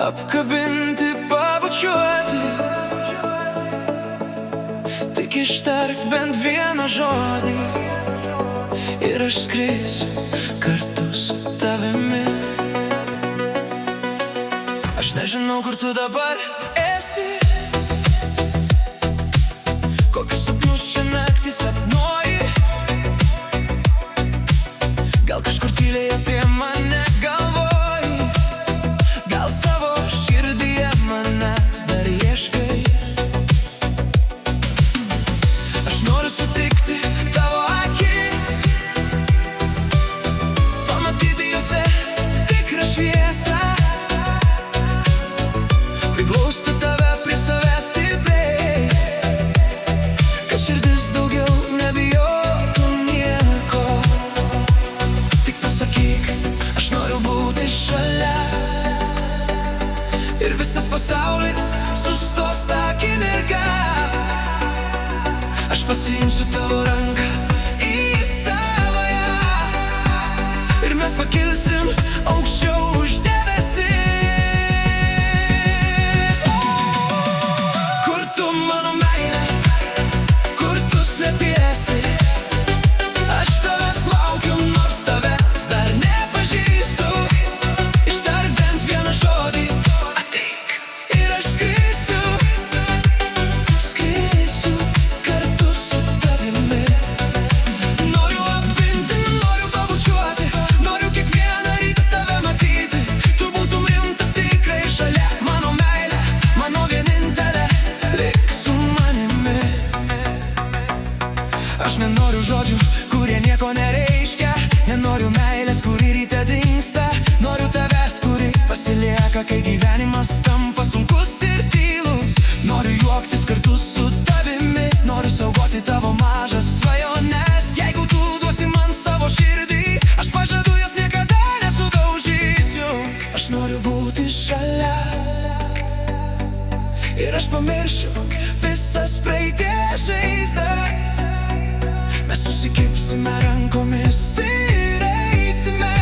apkabinti, pabučiuoti. Tik ištark bent vieną žodį ir aš skrisiu kartu su tavimi. Aš nežinau, kur tu dabar esi, kokius sapnus šią naktį sapnuoji. Gal kažkur tyliai apie mane galvoji, gal savo širdyje manęs dar ieškai. Aš noriu sutikti tavo akis, pamatyti juose tikrą šviesą, priglausti tave prie savęs stipriai, kad širdis daugiau nebijotų nieko. Tik pasakyk, aš noriu būti šalia, ir visas pasaulis sustos tą akimirką. Aš pasiimsiu tavo ranką į savąją ir mes pakilsim aukščiau už debesis. Kur tu, mano meile, kur tu slepiesi? Aš tavęs laukiu, nors tavęs dar nepažįstu. Ištark bent vieną žodį, ateik ir aš skrisiu, skrisiu kartu su tavimi. Noriu apginti, noriu pabučiuoti, noriu kiekvieną rytą tave matyti. Tu būtum rimta tikrai šalia, mano meile, mano vienintelė, lik su manimi. Aš nenoriu žodžių, kurie nieko nereiškia, nenoriu meilės, kuri ryte dingsta. Noriu tavęs, kuri pasilieka, kai gyvenimas tampa sunkus ir tylus. Noriu juoktis kartu su tavimi, noriu saugoti tavo mažas svajones. Jeigu tu duosi man savo širdį, aš pažadu, jos niekada nesudaužysiu. Aš noriu būti šalia ir aš pamiršiu visas praeities žaizdas. Mes susikibsime rankomis ir eisime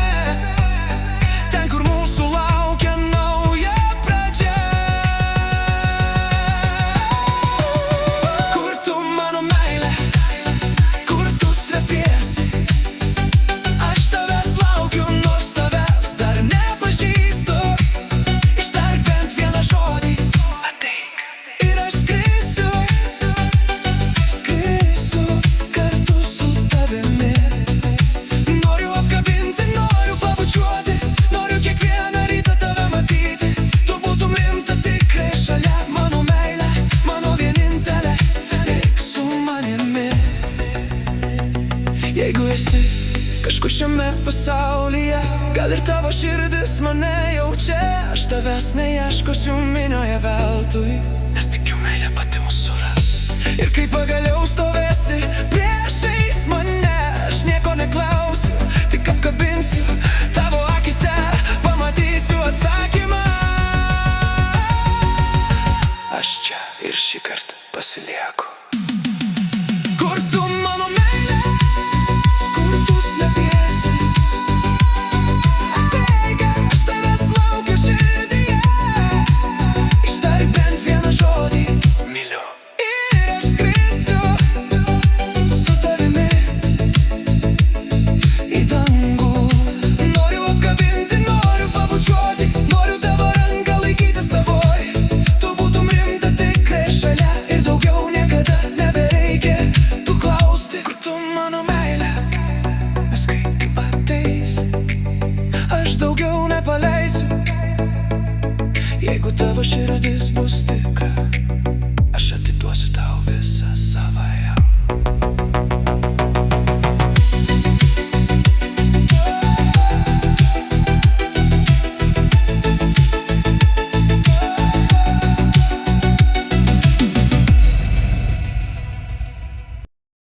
ten, kur mūsų laukia nauja pradžia. Kur tu, mano meile, kur tu slepiesi? Aš tavęs laukiu, nors tavęs dar nepažįstu. Ištark bent vieną žodį, ateik ir aš skrisiu, skrisiu kartu su tavimi. Noriu apkabinti, noriu pabučiuoti, noriu kiekvieną rytą tave matyti. Tu būtum rimta tikrai šalia, mano meile, mano vienintelė, lik su manimi. Jeigu esi kažkur šiame pasaulyje, gal ir tavo širdis mane jaučia, aš tavęs neieškosiu minioje veltui, nes tikiu, meilė pati mus suras. Ir kai pagaliau stovėsi priešais mane, aš nieko neklausiu, tik apkabinsiu tavo akise, pamatysiu atsakymą. Aš čia ir šįkart pasilieku. Kur tu, mano meile, kur tu slepiesi? Ateik, aš tavęs laukiu širdyje. Ištark bent vieną žodį, myliu, ir aš skrisiu su tavimi į dangų. Noriu apkabinti, noriu pabučiuoti, noriu tavo ranką laikyti savoj. Tu būtum rimta tikrai šalia ir daugiau niekada nebereikia tu klausti. Kur tu, mano meile, nes kai tu ateisi, aš daugiau nepaleisiu. Jeigu tavo širdis